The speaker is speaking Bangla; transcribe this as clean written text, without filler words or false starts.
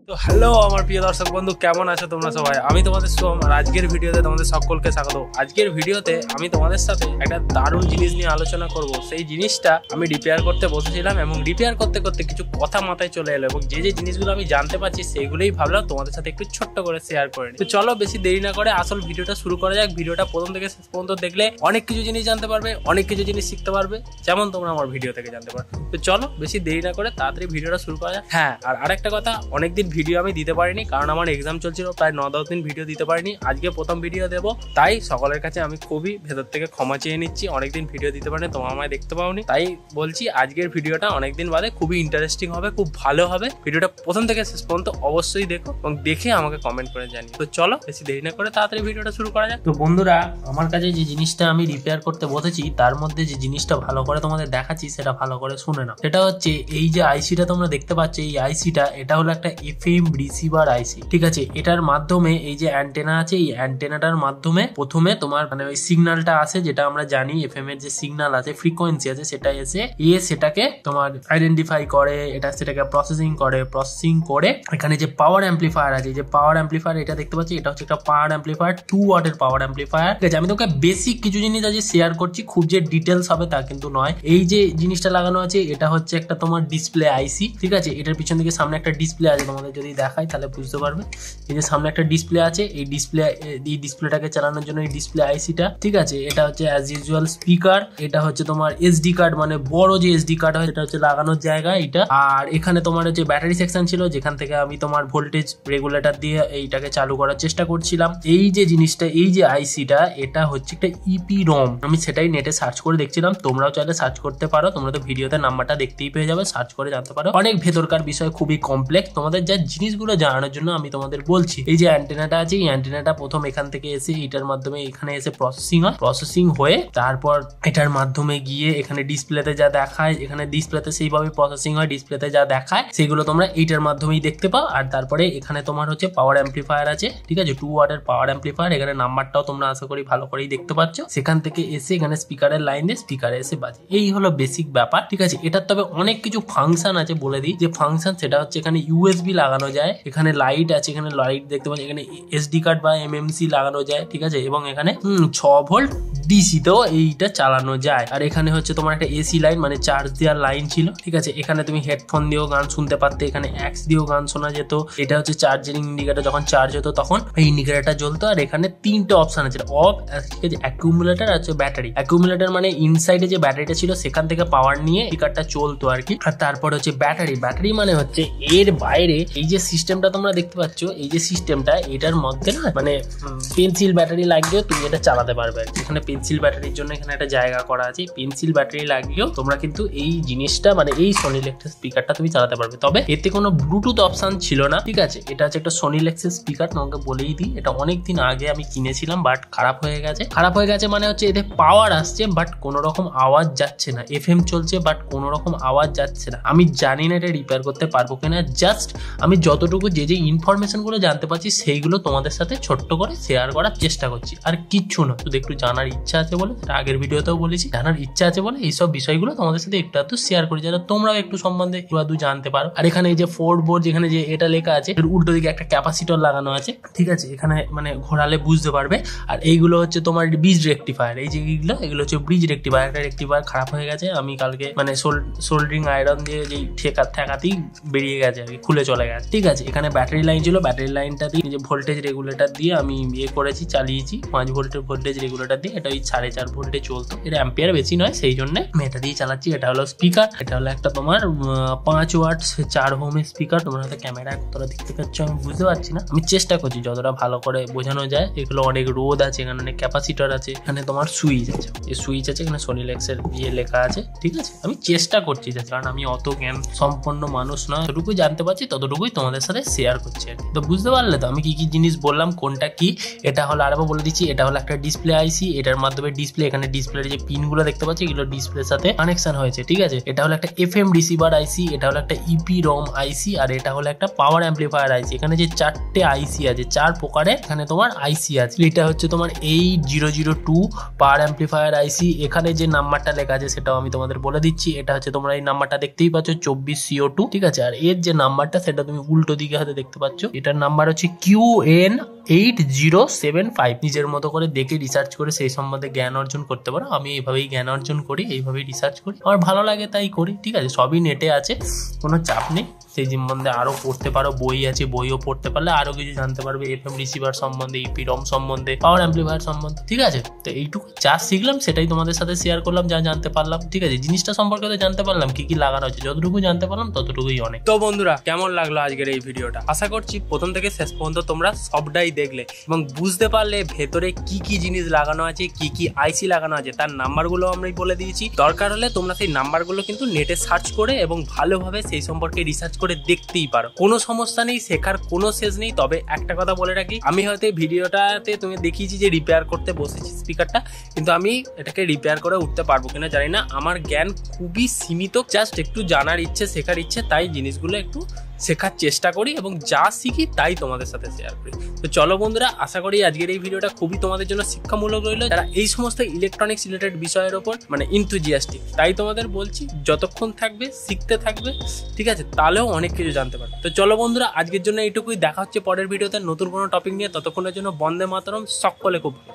তো হ্যালো আমার প্রিয় দর্শক বন্ধু, কেমন আছো তোমরা সবাই? আমি তোমাদের সোম আর আজকের ভিডিওতে তোমাদের সকলকে স্বাগত। আজকের ভিডিওতে আমি তোমাদের সাথে একটা দারুণ জিনিস নিয়ে আলোচনা করব। সেই জিনিসটা আমি রিপেয়ার করতে বসেছিলাম এবং রিপেয়ার করতে করতে কিছু কথা মাথায় চলে এলো এবং যে জিনিসগুলো আমি জানতে পারছি সেইগুলোই ভাবলাম তোমাদের সাথে একটু ছোট্ট করে শেয়ার করে নিই। তো চলো বেশি দেরি না করে আসল ভিডিওটা শুরু করা যাক। ভিডিওটা প্রথম থেকে শেষ পর্যন্ত দেখলে অনেক কিছু জিনিস জানতে পারবে, অনেক কিছু জিনিস শিখতে পারবে, যেমন তোমরা আমার ভিডিও থেকে জানতে পারবে। তো চলো বেশি দেরি না করে তাড়াতাড়ি ভিডিওটা শুরু করা যাক। হ্যাঁ, আর আরেকটা কথা, অনেকদিন ভিডিও আমি দিতে পারিনি কারণ আমার এক্সাম চলছিল, প্রায় 9-10 দিন ভিডিও দিতে পারিনি। আজকে প্রথম ভিডিও দেবো, তাই সকলের কাছে আমি খুবই ভেতর থেকে ক্ষমা চেয়ে নিচ্ছি। অনেকদিন ভিডিও দিতে পারিনি, তোমরা আমায় দেখতে পাওনি, তাই বলছি আজকের ভিডিওটা অনেকদিন বাদে খুবই ইন্টারেস্টিং হবে, খুব ভালো হবে। ভিডিওটা প্রথম থেকে শেষ পর্যন্ত অবশ্যই দেখো এবং দেখে আমাকে কমেন্ট করে জানিও। তো চলো বেশি দেরি না করে তাড়াতাড়ি ভিডিওটা শুরু করা যাক। তো বন্ধুরা, আমার কাছে যে জিনিসটা আমি রিপেয়ার করতে বসেছি তার মধ্যে যে জিনিসটা ভালো করে তোমাদের দেখাচ্ছি সেটা ভালো করে শুনে নাও। সেটা হচ্ছে এই যে আইসিটা তোমরা দেখতে পাচ্ছ, এই আইসিটা এটা হলো একটা এফএম রিসিভার আইসি, ঠিক আছে? এটার মাধ্যমে এই যে অ্যান্টেনা আছে, এই অ্যান্টেনাটার মাধ্যমে প্রথমে তোমার মানে ওই সিগন্যালটা আছে, যেটা আমরা জানি এফএম এর যে সিগন্যাল আছে, ফ্রিকোয়েন্সি আছে, সেটা এসে সেটাকে তোমার আইডেন্টিফাই করে, এটা সেটাকে প্রসেসিং করে এখানে যে পাওয়ার অ্যাম্পলিফায়ার আছে, যে পাওয়ার অ্যাম্পলিফায়ার এটা দেখতে পাচ্ছি, এটা হচ্ছে একটা পাওয়ার অ্যাম্পলিফায়ার, 2 ওয়াটের পাওয়ার অ্যাম্পলিফায়ার, ঠিক আছে? আমি তোকে বেসিক কিছু জিনিস আজ শেয়ার করছি, খুব যে ডিটেলস হবে তা কিন্তু নয়। এই যে জিনিসটা লাগানো আছে এটা হচ্ছে একটা তোমার ডিসপ্লে আইসি, ঠিক আছে? এটার পিছন দিকে সামনে একটা ডিসপ্লে আছে, তোমাদের যদি দেখাই তাহলে বুঝতে পারবে। এই যে সামনে একটা ডিসপ্লে আছে, এই ডিসপ্লেটাকে চালানোর জন্য এই ডিসপ্লে আইসিটা, ঠিক আছে? এটা হচ্ছে অ্যাজ ইউজুয়াল স্পিকার, এটা হচ্ছে তোমার এসডি কার্ড, মানে বড় যে এসডি কার্ড হয় এটা হচ্ছে লাগানোর জায়গা এটা। আর এখানে তোমার হচ্ছে ব্যাটারি সেকশন ছিল, যেখান থেকে আমি তোমার ভোল্টেজ রেগুলেটর দিয়ে এইটাকে চালু করার চেষ্টা করছিলাম। এই যে জিনিসটা, এই যে আইসিটা, এটা হচ্ছে একটা ইপি রম। আমি সেটাই নেটে সার্চ করে দেখছিলাম, তোমরাও চাইলে সার্চ করতে পারো, তোমরা তো ভিডিওতে নাম্বারটা দেখতেই পেয়ে যাবে, সার্চ করে জানতে পারো। অনেক ভেতরকার বিষয়, খুবই কমপ্লেক্স। তোমাদের যা জিনিসগুলো জানানোর জন্য আমি তোমাদের বলছি। এই যে অ্যান্টেনাটা আছে, এই অ্যান্টেনাটা প্রথম এখান থেকে এসে এটার মাধ্যমে এখানে এসে প্রসেসিং হয়ে তারপর এটার মাধ্যমে গিয়ে এখানে ডিসপ্লেতে যা দেখায়, এখানে ডিসপ্লেতে সেইভাবে প্রসেসিং হয়, ডিসপ্লেতে যা দেখায় সেগুলো তোমরা এইটার মাধ্যমেই দেখতে পাও। আর তারপরে এখানে তোমার হচ্ছে পাওয়ার অ্যাম্পলিফায়ার আছে, ঠিক আছে? 2 ওয়াটের পাওয়ার অ্যাম্পলিফায়ার, এখানে নাম্বারটাও তোমরা আশা করি ভালো করেই দেখতে পাচ্ছ। সেখান থেকে এসে এখানে স্পিকারের লাইন দিয়ে স্পিকারে এসে বাজে। এই হলো বেসিক ব্যাপার, ঠিক আছে? এটার তবে অনেক কিছু ফাংশন আছে, বলে দিই যে ফাংশন সেটা হচ্ছে এখানে ইউএসবি লাগানো যায়, এখানে লাইট আছে, এখানে লাইট দেখতে পাচ্ছি, এখানে এসডি কার্ড বা এমএমসি লাগানো যায়, ঠিক আছে? এবং এখানে 6 ভোল্ট ডিসি তেও এইটা চালানো যায়। আর এখানে হচ্ছে তোমার একটা এসি লাইন, মানে চার্জ দেওয়ার লাইন ছিল, ঠিক আছে? এখানে তুমি হেডফোন দিয়েও গান শুনতে পারতে, এখানে অ্যাক্স দিয়েও গান শোনা যেত। এটা হচ্ছে চার্জিং ইন্ডিকেটর, যখন চার্জ হতো তখন এই ইন্ডিকেটরটা জ্বলতো। আর এখানে 3টে অপশন আছে, অফ, ঠিক আছে, অ্যাকুমুলেটর আর হচ্ছে ব্যাটারি। অ্যাকুমুলেটর মানে ইনসাইডে যে ব্যাটারিটা ছিল সেখান থেকে পাওয়ার নিয়ে স্পিকারটা চলতো আর কি। আর তারপর হচ্ছে ব্যাটারি মানে হচ্ছে এর বাইরে এই যে সিস্টেমটা তোমরা দেখতে পাচ্ছ, এই যে সিস্টেমটা, এটার মধ্যে না মানে পেন্সিল ব্যাটারি লাগিয়েও তুমি এটা চালাতে পারবে। এখানে পেন্সিল ব্যাটারির জন্য এখানে একটা জায়গা করা আছে, পেন্সিল ব্যাটারি লাগিয়েও তোমরা কিন্তু এই জিনিসটা মানে এই সোনি লেক্সের স্পিকারটা তুমি চালাতে পারবে। তবে এতে কোনো ব্লুটুথ অপশন ছিল না, ঠিক আছে? এটা হচ্ছে একটা সোনি লেক্সের স্পিকার, তোমাকে বলেই দিই। এটা অনেকদিন আগে আমি কিনেছিলাম, বাট খারাপ হয়ে গেছে মানে হচ্ছে এতে পাওয়ার আসছে বাট কোনো রকম আওয়াজ যাচ্ছে না, এফএম চলছে বাট কোনো রকম আওয়াজ যাচ্ছে না। আমি জানি না এটা রিপেয়ার করতে পারবো কিনা, জাস্ট আমি যতটুকু যে ইনফরমেশন গুলো জানতে পারছি সেইগুলো তোমাদের সাথে ছোট্ট করে শেয়ার করার চেষ্টা করছি, আর কিচ্ছু না। শুধু একটু জানার ইচ্ছা আছে বলে, আগের ভিডিওতেও বলেছি, জানার ইচ্ছা আছে বলে এইসব বিষয়গুলো তোমাদের সাথে একটু শেয়ার করি, যাতে তোমরাও একটু সম্বন্ধে একটু জানতে পারো। আর এখানে এই যে 4 বোর্ড, যেখানে যে এটা লেখা আছে, এর উল্টো দিকে একটা ক্যাপাসিটর লাগানো আছে, ঠিক আছে? এখানে মানে ঘোরালে বুঝতে পারবে। আর এইগুলো হচ্ছে তোমার ব্রিজ রেকটিফায়ার, এই যে এগুলো হচ্ছে ব্রিজ রেকটিফায়ার। একটা রেকটিফায়ার খারাপ হয়ে গেছে, আমি কালকে মানে সোল্ডারিং আয়রন দিয়ে যে ঠেকাতেই বেরিয়ে গেছে আর কি, খুলে চলে গেছে, ঠিক আছে? এখানে ব্যাটারি লাইন ছিল, ব্যাটারি লাইনটা দিয়ে যে ভোল্টেজ রেগুলেটর দিয়ে আমি চালিয়েছি 5 ভোল্টের ভোল্টেজ রেগুলেটর দিয়ে। এটা ওই 4.5 ভোল্টে চলতো, এটা অ্যাম্পিয়ার বেশি নয়, সেই জন্য আমি এটা দিয়ে চালাচ্ছি। এটা হলো স্পিকার, এটা হলো একটা তোমার 5 ওয়াট 4 ওহমের স্পিকার। তোমরা হয়তো ক্যামেরা কতটা দেখতে পাচ্ছ আমি বুঝতে পারছি না, আমি চেষ্টা করছি যতটা ভালো করে বোঝানো যায়। এগুলো অনেক রোধ আছে, এখানে অনেক ক্যাপাসিটর আছে, এখানে তোমার সুইচ আছে, এই সুইচ আছে, এখানে সোনি লেক্সের লেখা আছে, ঠিক আছে? আমি চেষ্টা করছি, কারণ আমি অত জ্ঞান সম্পন্ন মানুষ নয়, যতটুকু জানতে পারছি ততটুকুই তোমাদের সাথে শেয়ার করছি আর কি। তো বুঝতে পারলে তো আমি কি কি জিনিস বললাম, কোনটা কি? এটা হলো আরেকবার বলে দিচ্ছি, এটা হলো একটা ডিসপ্লে আইসি, এটার মাধ্যমে ডিসপ্লে, এখানে ডিসপ্লের যে পিনগুলো দেখতে পাচ্ছি এগুলো ডিসপ্লের সাথে কানেকশন হয়েছে, ঠিক আছে? এটা হলো একটা এফএম রিসিভার আইসি, এটা হলো একটা ইপি রম আইসি, আর এটা হলো একটা পাওয়ার অ্যাম্পলিফায়ার আইসি। এখানে যে 4টে আইসি আছে, 4 প্রকারের এখানে তোমার আইসি আছে। এটা হচ্ছে তোমার 8002 পাওয়ার অ্যাম্পলিফায়ার আইসি। এখানে যে নাম্বারটা লেখা আছে সেটাও আমি তোমাদের বলে দিচ্ছি, এটা হচ্ছে তোমরা এই নাম্বারটা দেখতেই পাচ্ছ 24CO2, ঠিক আছে? আর এর যে নাম্বারটা সেটা তুমি তুমি উল্টো দিকে হাতে দেখতে পাচ্ছ, এটার নাম্বার হচ্ছে QN8075। নিজের মতো করে দেখে রিসার্চ করে সেই সম্বন্ধে জ্ঞান অর্জন করতে পারো। আমি এইভাবেই জ্ঞান অর্জন করি, এইভাবেই রিসার্চ করি, আমার ভালো লাগে তাই করি। ঠিক আছে, সবই নেটে আছে, কোনো চাপ নেই। সেই সম্বন্ধে আরো পড়তে পারো, বই আছে, বইও পড়তে পারলে আরো কিছু জানতে পারবে, FM রিসিভার সম্বন্ধে, EPROM সম্বন্ধে, পাওয়ার অ্যাম্পলিফায়ার সম্বন্ধে। ঠিক আছে, তো এইটুকু যা শিখলাম সেটাই তোমাদের সাথে শেয়ার করলাম, যা জানতে পারলাম। ঠিক আছে, জিনিসটা সম্পর্কে তো জানতে পারলাম, কি কি লাগানো হচ্ছে, যতটুকু জানতে পারলাম ততটুকুই অনেক। তো বন্ধুরা, কেমন লাগলো আজকের এই ভিডিওটা? আশা করছি প্রথম থেকে শেষ পর্যন্ত তোমরা সবটাই দেখলে এবং বুঝতে পারলে ভেতরে কি কি জিনিস লাগানো আছে, কি কি আইসি লাগানো আছে, তার নাম্বারগুলো আমি বলে দিয়েছি। দরকার হলে তোমরা সেই নাম্বারগুলো কিন্তু নেটে সার্চ করে এবং ভালোভাবে সেই সম্পর্কে রিসার্চ করে দেখতেই পারো, কোনো সমস্যা নেই, শেখার কোনো শেষ নেই। তবে একটা কথা বলে রাখি, আমি হয়তো এই ভিডিওটাতে তুমি দেখিয়েছি যে রিপেয়ার করতে বসেছি স্পিকারটা, কিন্তু আমি এটাকে রিপেয়ার করে উঠতে পারবো কিনা জানি না। আমার জ্ঞান খুবই সীমিত, জাস্ট একটু জানার ইচ্ছে, শেখার ইচ্ছে, তাই জিনিসগুলো একটু শেখার চেষ্টা করি এবং যা শিখি তাই তোমাদের সাথে শেয়ার করি। তো চলো বন্ধুরা, আশা করি আজকের এই ভিডিওটা খুবই তোমাদের জন্য শিক্ষামূলক রইলো, যারা এই সমস্ত ইলেকট্রনিক্স রিলেটেড বিষয়ের ওপর মানে ইনথুজিয়াস্টিক। তাই তোমাদের বলছি, যতক্ষণ থাকবে শিখতে থাকবে, ঠিক আছে, তাহলেও অনেক কিছু জানতে পারবে। তো চলো বন্ধুরা, আজকের জন্য এইটুকুই। দেখা হচ্ছে পরের ভিডিওতে নতুন কোনো টপিক নিয়ে। ততক্ষণের জন্য বন্দে মাতরম, সকলে খুব ভালো।